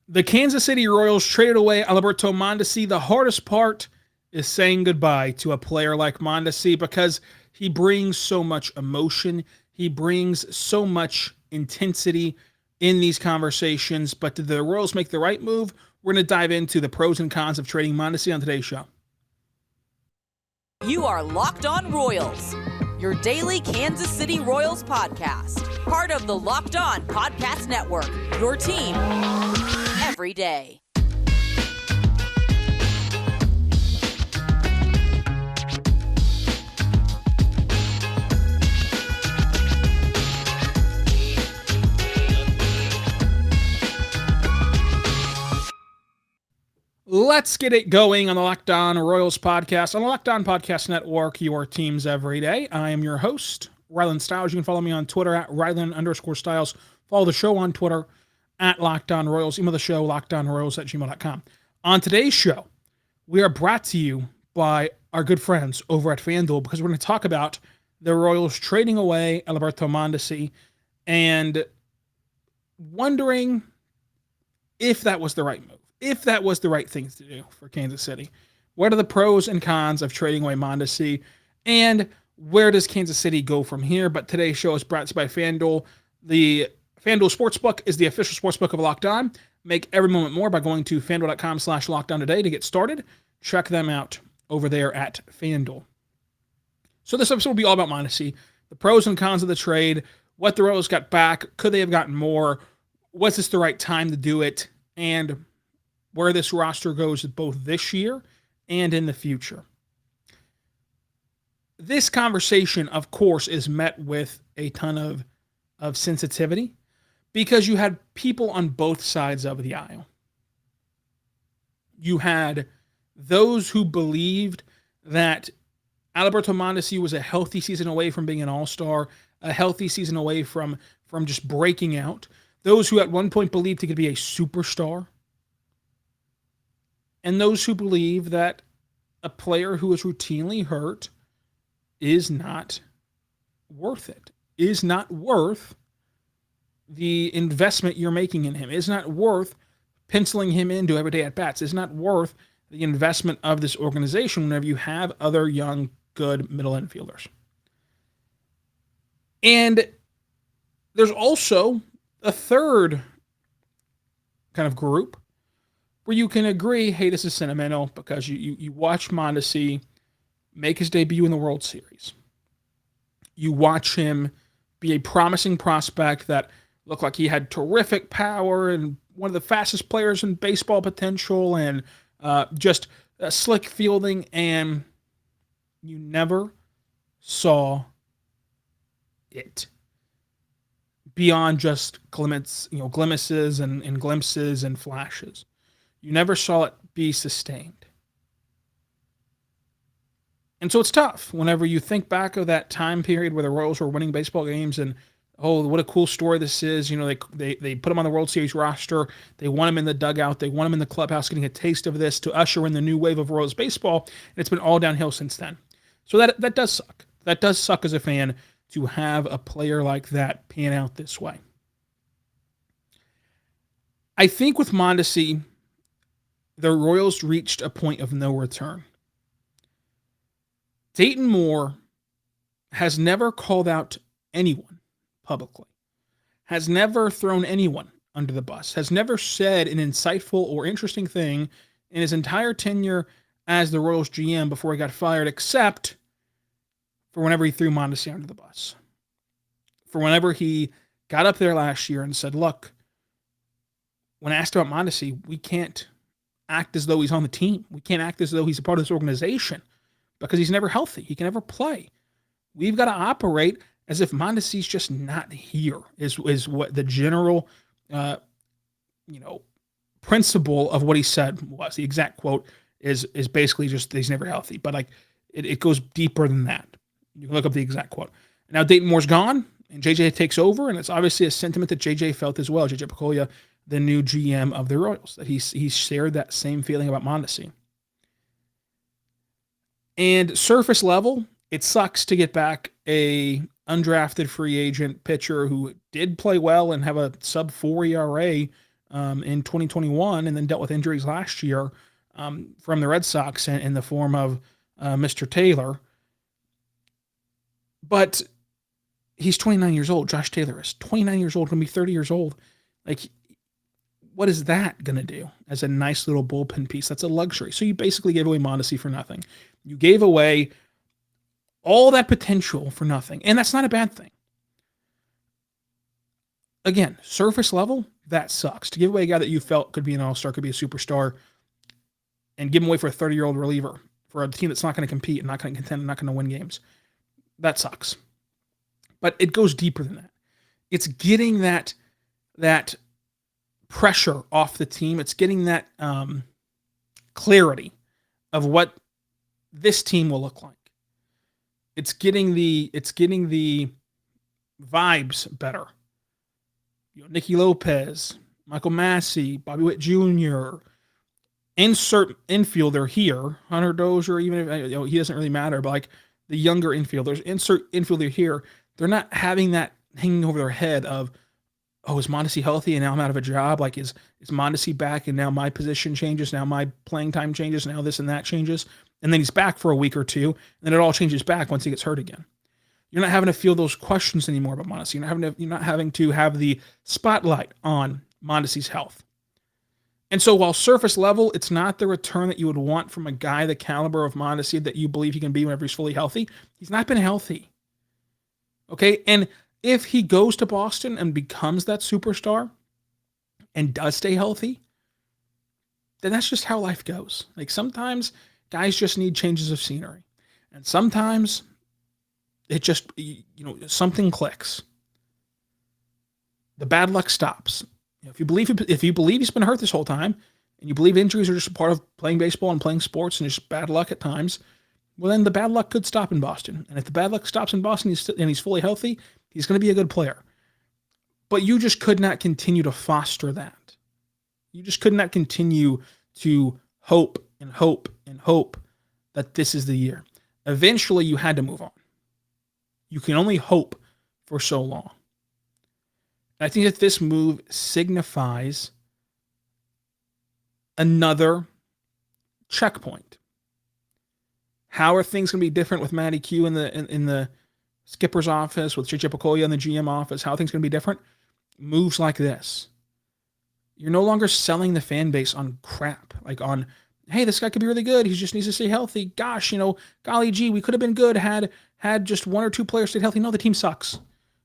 The Kansas City Royals traded away Adalberto Mondesi. The hardest part is saying goodbye to a player like Mondesi because he brings so much emotion. He brings so much intensity in these conversations. But did the Royals make the right move? We're going to dive into the pros and cons of trading Mondesi on today's show. You are Locked On Royals, your daily Kansas City Royals podcast. Part of the Locked On Podcast Network, your team every day. Let's get it going on the Locked On Royals podcast on the Locked On Podcast Network, your teams every day. I am your host, Rylan Stiles. You can follow me on Twitter at Rylan_Stiles. Follow the show on Twitter at Locked On Royals. Email the show, lockedonroyals@gmail.com. On today's show, we are brought to you by our good friends over at FanDuel because we're going to talk about the Royals trading away Adelberto Mondesi and wondering if that was the right move. If that was the right thing to do for Kansas City. What are the pros and cons of trading away Mondesi? And where does Kansas City go from here? But today's show is brought to you by FanDuel. The FanDuel Sportsbook is the official sportsbook of Locked On. Make every moment more by going to FanDuel.com/LockedOn today to get started. Check them out over there at FanDuel. So this episode will be all about Mondesi, the pros and cons of the trade, what the Royals got back, could they have gotten more, was this the right time to do it, and where this roster goes both this year and in the future. This conversation, of course, is met with a ton of sensitivity because you had people on both sides of the aisle. You had those who believed that Adelberto Mondesi was a healthy season away from being an all-star, a healthy season away from just breaking out. Those who at one point believed he could be a superstar. And those who believe that a player who is routinely hurt is not worth it, is not worth the investment you're making in him, is not worth penciling him into everyday at-bats, is not worth the investment of this organization whenever you have other young, good middle infielders. And there's also a third kind of group where you can agree, hey, this is sentimental because you watch Mondesi make his debut in the World Series. You watch him be a promising prospect that looked like he had terrific power and one of the fastest players in baseball potential and just slick fielding, and you never saw it beyond just glimpses and glimpses and flashes. You never saw it be sustained. And so it's tough whenever you think back of that time period where the Royals were winning baseball games and, oh, what a cool story this is. You know, they put him on the World Series roster. They want him in the dugout. They want him in the clubhouse getting a taste of this to usher in the new wave of Royals baseball. And it's been all downhill since then. So that does suck. That does suck as a fan to have a player like that pan out this way. I think with Mondesi, the Royals reached a point of no return. Dayton Moore has never called out anyone publicly, has never thrown anyone under the bus, has never said an insightful or interesting thing in his entire tenure as the Royals GM before he got fired, except for whenever he threw Mondesi under the bus. For whenever he got up there last year and said, look, when asked about Mondesi, we can't act as though he's on the team. We can't act as though he's a part of this organization because he's never healthy. He can never play. We've got to operate as if Mondesi's just not here is what the general, principle of what he said was. The exact quote is basically just that he's never healthy. But like it goes deeper than that. You can look up the exact quote. Now Dayton Moore's gone and JJ takes over, and it's obviously a sentiment that JJ felt as well. JJ Picollo, the new GM of the Royals, that he shared that same feeling about Mondesi. And surface level, it sucks to get back a undrafted free agent pitcher who did play well and have a sub-4 ERA in 2021 and then dealt with injuries last year from the Red Sox in the form of Mr. Taylor. But he's 29 years old. Josh Taylor is 29 years old, going to be 30 years old. Like, what is that going to do as a nice little bullpen piece? That's a luxury. So you basically gave away Mondesi for nothing. You gave away all that potential for nothing. And that's not a bad thing. Again, surface level, that sucks. To give away a guy that you felt could be an all-star, could be a superstar, and give him away for a 30-year-old reliever for a team that's not going to compete and not going to contend and not going to win games, that sucks. But it goes deeper than that. It's getting that pressure off the team. It's getting that clarity of what this team will look like. It's getting the vibes better. Nicky Lopez, Michael Massey, Bobby Witt Jr., insert infielder here, Hunter Dozier, even if he doesn't really matter, but like the younger infielders, insert infielder here, they're not having that hanging over their head of, oh, is Mondesi healthy and now I'm out of a job? Like, is Mondesi back and now my position changes, now my playing time changes, now this and that changes, and then he's back for a week or two, and then it all changes back once he gets hurt again. You're not having to feel those questions anymore about Mondesi. You're not having to have the spotlight on Mondesi's health. And so while surface level, it's not the return that you would want from a guy the caliber of Mondesi that you believe he can be whenever he's fully healthy, he's not been healthy. Okay? And if he goes to Boston and becomes that superstar and does stay healthy, then that's just how life goes. Like, sometimes guys just need changes of scenery. And sometimes it just, something clicks. The bad luck stops. If you believe he's been hurt this whole time, and you believe injuries are just a part of playing baseball and playing sports and just bad luck at times, well, then the bad luck could stop in Boston. And if the bad luck stops in Boston and he's fully healthy, he's going to be a good player. But you just could not continue to foster that. You just could not continue to hope and hope and hope that this is the year. Eventually, you had to move on. You can only hope for so long. I think that this move signifies another checkpoint. How are things going to be different with Matty Q in the skipper's office, with Chichi Picolia in the GM office? How are things going to be different? Moves like this. You're no longer selling the fan base on crap, like on, hey, this guy could be really good. He just needs to stay healthy. Gosh, golly gee, we could have been good had just one or two players stayed healthy. No, the team sucks.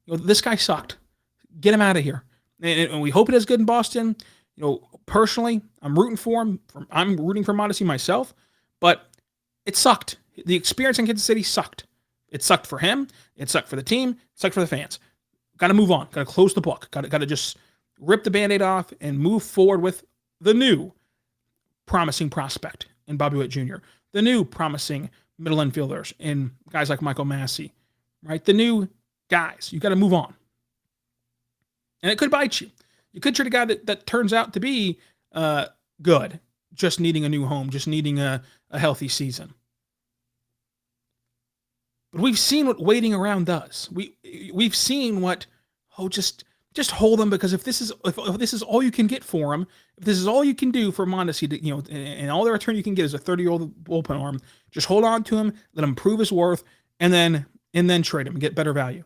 This guy sucked. Get him out of here. And we hope it is good in Boston. Personally, I'm rooting for him. I'm rooting for Mondesi myself, but it sucked. The experience in Kansas City sucked. It sucked for him. It sucked for the team. It sucked for the fans. Got to move on. Got to close the book. Got to just rip the Band-Aid off and move forward with the new promising prospect in Bobby Witt Jr., the new promising middle infielders in guys like Michael Massey, right? The new guys. You got to move on. And it could bite you. You could trade a guy that turns out to be good, just needing a new home, just needing a healthy season. But we've seen what waiting around does. We've seen what, just hold him, because if this is all you can get for him, if this is all you can do for Mondesi, and all the return you can get is a 30-year-old bullpen arm, just hold on to him, let him prove his worth, and then trade him and get better value.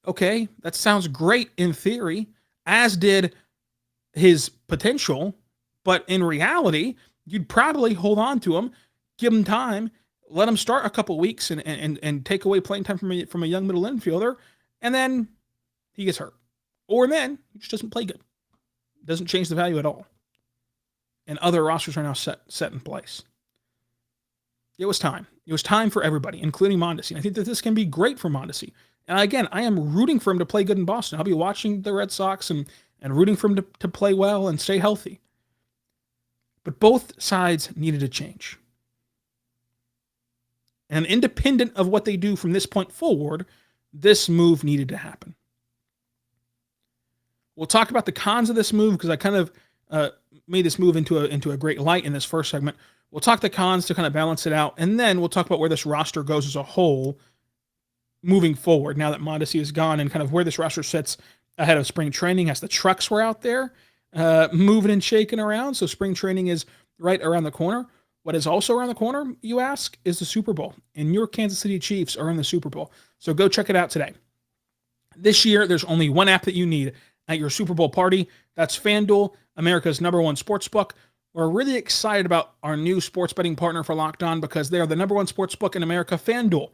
Okay, that sounds great in theory, as did his potential, but in reality, you'd probably hold on to him, give him time, let him start a couple weeks and take away playing time from a young middle infielder, and then he gets hurt. Or then he just doesn't play good. Doesn't change the value at all. And other rosters are now set in place. It was time. It was time for everybody, including Mondesi. And I think that this can be great for Mondesi. And again, I am rooting for him to play good in Boston. I'll be watching the Red Sox and rooting for him to play well and stay healthy. But both sides needed a change. And independent of what they do from this point forward, this move needed to happen. We'll talk about the cons of this move, because I kind of made this move into a great light in this first segment. We'll talk the cons to kind of balance it out, and then we'll talk about where this roster goes as a whole moving forward, now that Mondesi is gone, and kind of where this roster sits ahead of spring training as the trucks were out there, moving and shaking around. So spring training is right around the corner. What is also around the corner, you ask, is the Super Bowl. And your Kansas City Chiefs are in the Super Bowl. So go check it out today. This year, there's only one app that you need at your Super Bowl party. That's FanDuel, America's #1 sportsbook. We're really excited about our new sports betting partner for Locked On because they are the #1 sportsbook in America, FanDuel.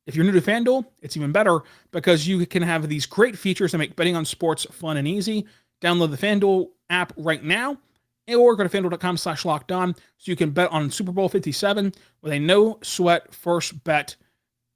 If you're new to FanDuel, it's even better because you can have these great features that make betting on sports fun and easy. Download the FanDuel app right now or go to FanDuel.com/lockedon so you can bet on Super Bowl 57 with a no-sweat first bet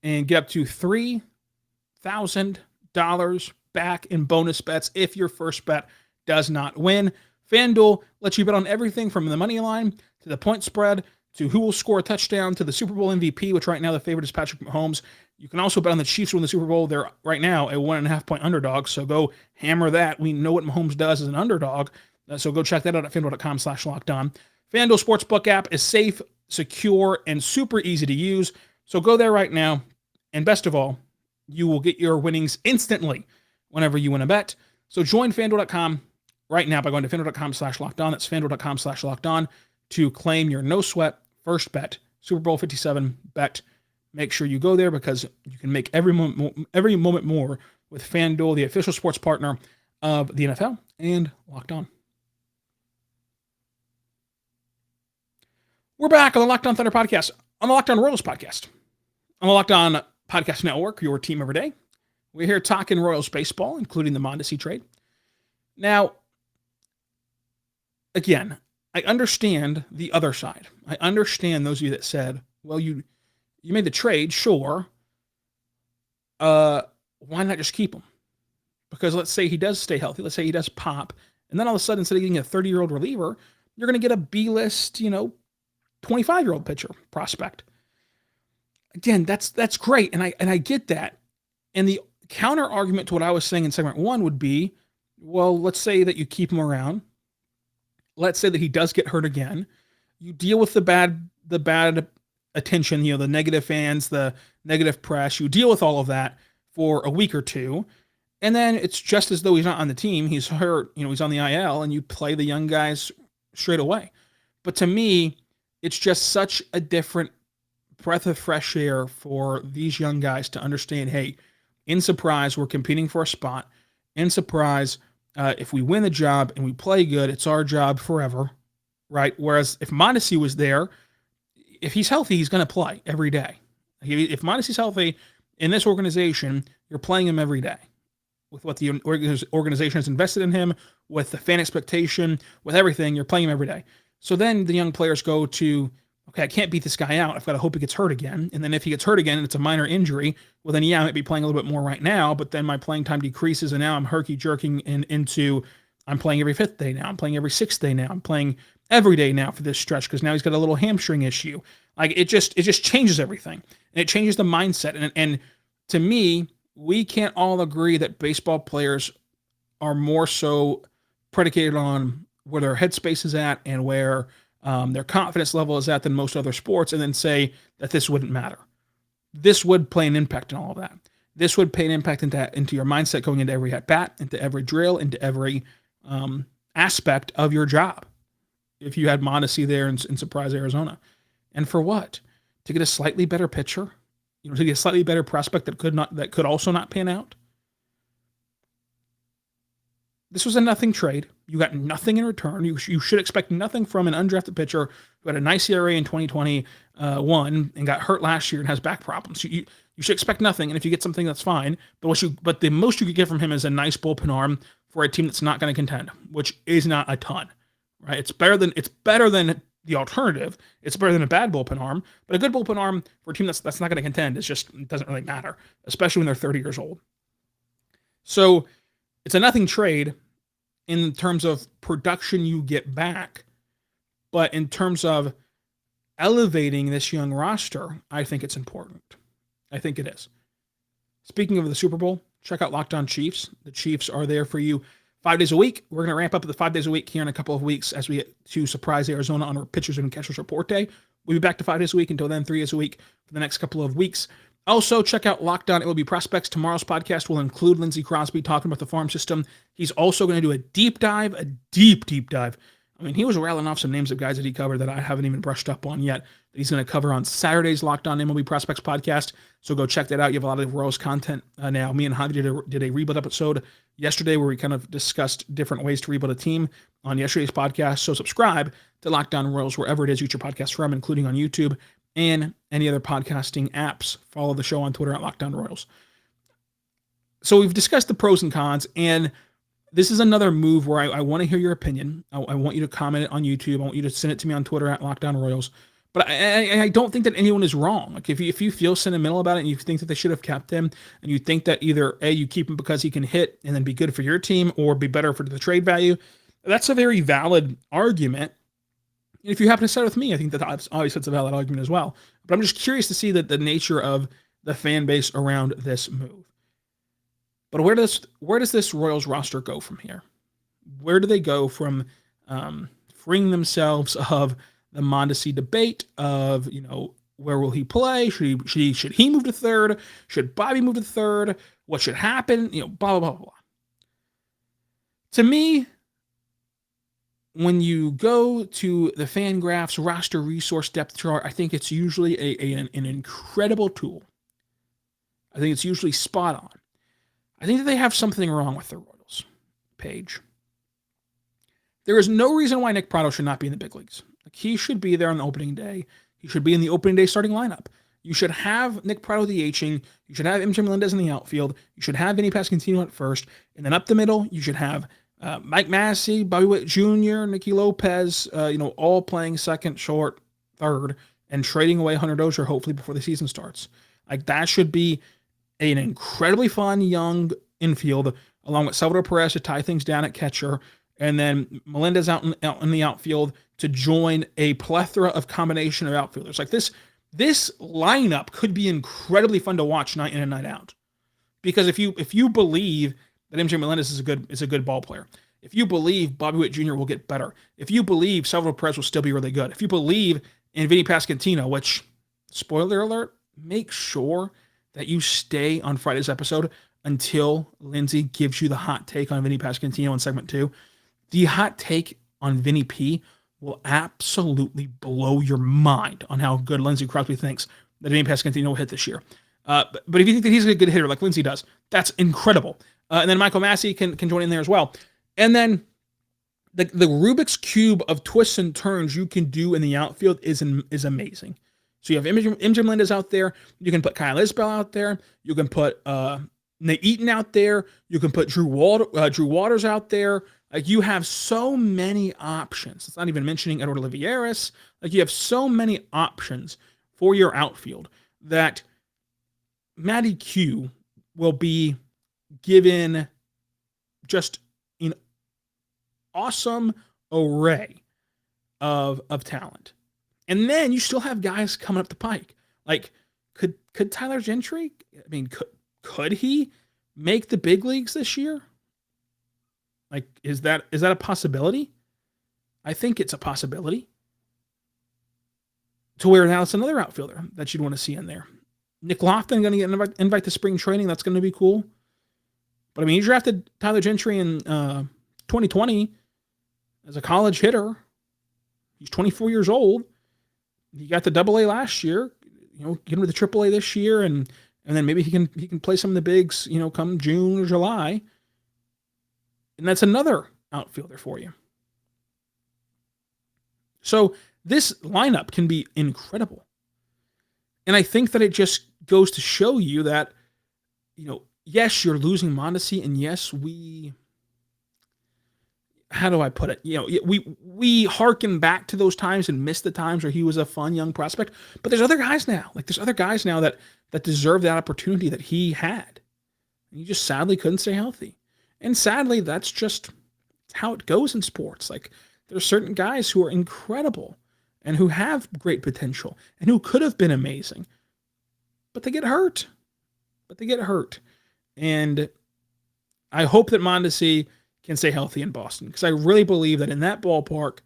and get up to $3,000 back in bonus bets if your first bet does not win. FanDuel lets you bet on everything from the money line to the point spread to who will score a touchdown to the Super Bowl MVP, which right now the favorite is Patrick Mahomes. You can also bet on the Chiefs to win the Super Bowl. They're right now a 1.5-point underdog, so go hammer that. We know what Mahomes does as an underdog, so go check that out at FanDuel.com/lockedon. FanDuel Sportsbook app is safe, secure, and super easy to use, so go there right now. And best of all, you will get your winnings instantly whenever you win a bet. So join FanDuel.com right now by going to FanDuel.com/lockedon. That's FanDuel.com/lockedon to claim your no-sweat first bet, Super Bowl 57 bet. Make sure you go there because you can make every moment more with FanDuel, the official sports partner of the NFL and Locked On. We're back on the Locked On Thunder podcast, on the Locked On Royals podcast, on the Locked On Podcast Network, your team every day. We're here talking Royals baseball, including the Mondesi trade. Now, again, I understand the other side. I understand those of you that said, well, you made the trade, sure. Why not just keep him? Because let's say he does stay healthy. Let's say he does pop. And then all of a sudden, instead of getting a 30-year-old reliever, you're going to get a B-list, 25-year-old pitcher prospect. Again, that's great. And I get that. And the counter argument to what I was saying in segment 1 would be, well, let's say that you keep him around. Let's say that he does get hurt again. You deal with the bad attention, the negative fans, the negative press. You deal with all of that for a week or two. And then it's just as though he's not on the team. He's hurt, he's on the IL, and you play the young guys straight away. But to me, it's just such a different breath of fresh air for these young guys to understand, hey, in Surprise, we're competing for a spot. In Surprise, if we win the job and we play good, it's our job forever, right? Whereas if Mondesi was there, if he's healthy, he's going to play every day. If Mondesi's healthy in this organization, you're playing him every day. With what the organization has invested in him, with the fan expectation, with everything, you're playing him every day. So then the young players go to, okay, I can't beat this guy out. I've got to hope he gets hurt again. And then if he gets hurt again and it's a minor injury, well then, I might be playing a little bit more right now, but then my playing time decreases and now I'm herky-jerking into I'm playing every 5th day now. I'm playing every 6th day now. I'm playing every day now for this stretch because now he's got a little hamstring issue. Like it just changes everything. And it changes the mindset. And to me, we can't all agree that baseball players are more so predicated on where their headspace is at and where their confidence level is at than most other sports, and then say that this wouldn't matter. This would play an impact in all of that. This would play an impact into your mindset going into every at-bat, into every drill, into every aspect of your job. If you had Mondesi there in Surprise, Arizona. And for what? To get a slightly better pitcher? To get a slightly better prospect that could also not pan out? This was a nothing trade. You got nothing in return. You should expect nothing from an undrafted pitcher who had a nice ERA in 2021 and got hurt last year and has back problems. You should expect nothing, and if you get something, that's fine. But the most you could get from him is a nice bullpen arm for a team that's not going to contend, which is not a ton, right? It's better than the alternative. It's better than a bad bullpen arm, but a good bullpen arm for a team that's not going to contend it doesn't really matter, especially when they're 30 years old. So it's a nothing trade in terms of production you get back, but in terms of elevating this young roster, I think it's important. I think it is. Speaking of the Super Bowl, check out Locked On Chiefs. The Chiefs are there for you 5 days a week. We're going to ramp up the 5 days a week here in a couple of weeks as we get to Surprise Arizona on our Pitchers and Catchers Report Day. We'll be back to 5 days a week. Until then, 3 days a week for the next couple of weeks. Also, check out Locked On MLB Prospects. Tomorrow's podcast will include Lindsey Crosby talking about the farm system. He's also going to do a deep deep dive. I mean, he was rattling off some names of guys that he covered that I haven't even brushed up on yet, that he's going to cover on Saturday's Locked On MLB Prospects podcast. So go check that out. You have a lot of Royals content now. Me and Javi did a rebuild episode yesterday where we kind of discussed different ways to rebuild a team on yesterday's podcast. So subscribe to Locked On Royals wherever it is you get your podcast from, including on YouTube and any other podcasting apps. Follow the show on Twitter at Locked On Royals. So we've discussed the pros and cons, and this is another move where I want to hear your opinion. I want you to comment it on YouTube. I want you to send it to me on Twitter at Locked On Royals. But I don't think that anyone is wrong. Like if you feel sentimental about it and you think that they should have kept him, and you think that either A, you keep him because he can hit and then be good for your team, or be better for the trade value, that's a very valid argument. And if you happen to side with me, I think that obviously it's a valid argument as well. But I'm just curious to see the nature of the fan base around this move. But where does this Royals roster go from here? Where do they go from freeing themselves of the Mondesi debate of, where will he play? Should he move to third? Should Bobby move to third? What should happen? Blah, blah, blah, blah. To me, when you go to the Fangraphs roster resource depth chart, I think it's usually an incredible tool. I think it's usually spot on. I think that they have something wrong with the Royals page. There is no reason why Nick Pratto should not be in the big leagues. Like, he should be there on the opening day. He should be in the opening day starting lineup. You should have Nick Pratto DHing. You should have MJ Melendez in the outfield. You should have Vinny Pasquantino at first. And then up the middle, you should have Mike Massey, Bobby Witt Jr., Nicky Lopez, all playing second, short, third, and trading away Hunter Dozier hopefully before the season starts. Like, that should be an incredibly fun young infield, along with Salvador Perez to tie things down at catcher, and then Melendez out in the outfield to join a plethora of combination of outfielders. Like this lineup could be incredibly fun to watch night in and night out. Because if you believe that MJ Melendez is a good ball player, if you believe Bobby Witt Jr. will get better, if you believe Salvador Perez will still be really good, if you believe in Vinny Pasquantino, which, spoiler alert, make sure that you stay on Friday's episode until Lindsay gives you the hot take on Vinny Pasquantino in segment 2. The hot take on Vinny P will absolutely blow your mind on how good Lindsay Crosby thinks that Vinny Pasquantino will hit this year. But if you think that he's a good hitter like Lindsay does, that's incredible. And then Michael Massey can join in there as well. And then the Rubik's Cube of twists and turns you can do in the outfield is amazing. So you have MJ Melendez out there. You can put Kyle Isbell out there. You can put Nate Eaton out there. You can put Drew Waters out there. Like, you have so many options. It's not even mentioning Edward Olivares. Like, you have so many options for your outfield that Matty Q will be given just an awesome array of talent. And then you still have guys coming up the pike. Like, could Tyler Gentry, could he make the big leagues this year? Like, is that a possibility? I think it's a possibility. To where now it's another outfielder that you'd want to see in there. Nick Lofton going to get an invite to spring training. That's going to be cool. But you drafted Tyler Gentry in 2020 as a college hitter. He's 24 years old. He got the AA last year. Get him to the AAA this year, and then maybe he can play some of the bigs. Come June or July. And that's another outfielder for you. So this lineup can be incredible. And I think that it just goes to show you that, yes, you're losing Mondesi, and yes, how do I put it? We harken back to those times and miss the times where he was a fun young prospect. But there's other guys now. There's other guys now that deserve that opportunity that he had. And he just sadly couldn't stay healthy. And sadly, that's just how it goes in sports. There's certain guys who are incredible and who have great potential and who could have been amazing, but they get hurt. And I hope that Mondesi can stay healthy in Boston, because I really believe that in that ballpark,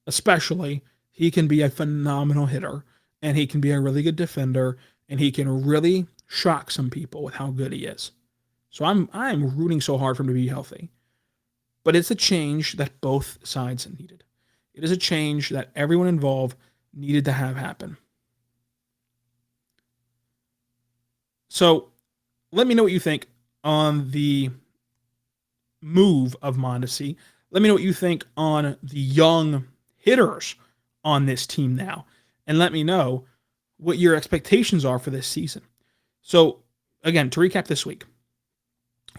especially, he can be a phenomenal hitter, and he can be a really good defender, and he can really, shock some people with how good he is. So I'm rooting so hard for him to be healthy. But it's a change that both sides needed. It is a change that everyone involved needed to have happen. So let me know what you think on the move of Mondesi. Let me know what you think on the young hitters on this team now. And let me know what your expectations are for this season. So again, to recap this week,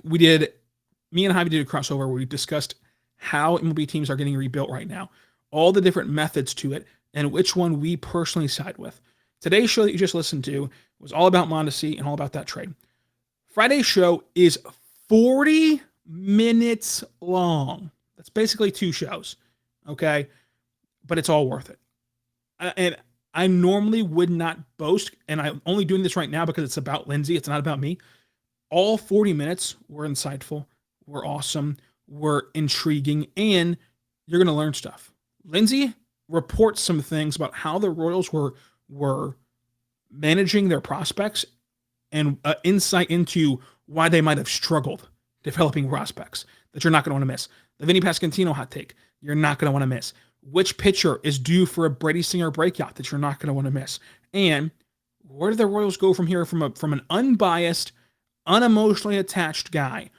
me and Javi did a crossover where we discussed how MLB teams are getting rebuilt right now, all the different methods to it, and which one we personally side with. Today's show that you just listened to was all about Mondesi and all about that trade. Friday's show is 40 minutes long. That's basically 2 shows, okay? But it's all worth it. And I normally would not boast, and I'm only doing this right now because it's about Lindsay. It's not about me. All 40 minutes were insightful, were awesome, were intriguing, and you're going to learn stuff. Lindsay reports some things about how the Royals were managing their prospects and insight into why they might have struggled developing prospects that you're not going to want to miss. The Vinny Pasquantino hot take, you're not going to want to miss. Which pitcher is due for a Brady Singer breakout that you're not going to want to miss? And where do the Royals go from here from an unbiased, unemotionally attached guy?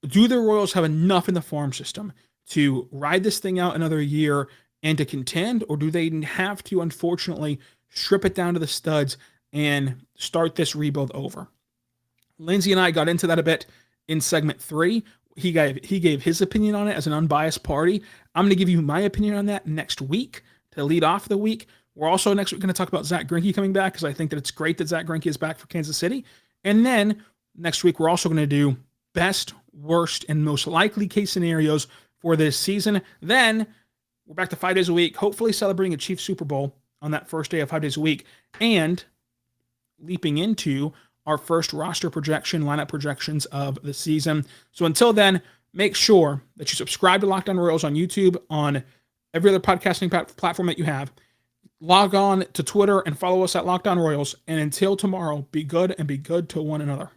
Do the Royals have enough in the farm system to ride this thing out another year and to contend, or do they have to, unfortunately, strip it down to the studs and start this rebuild over? Lindsay and I got into that a bit in segment 3. He gave his opinion on it as an unbiased party. I'm going to give you my opinion on that next week to lead off the week. We're also next week going to talk about Zach Greinke coming back because I think that it's great that Zach Greinke is back for Kansas City. And then next week, we're also going to do best, worst, and most likely case scenarios for this season. Then we're back to 5 days a week, hopefully celebrating a Chiefs Super Bowl on that first day of 5 days a week, and leaping into our first roster projection, lineup projections of the season. So until then, make sure that you subscribe to Locked On Royals on YouTube, on every other podcasting platform that you have. Log on to Twitter and follow us at Locked On Royals. And until tomorrow, be good and be good to one another.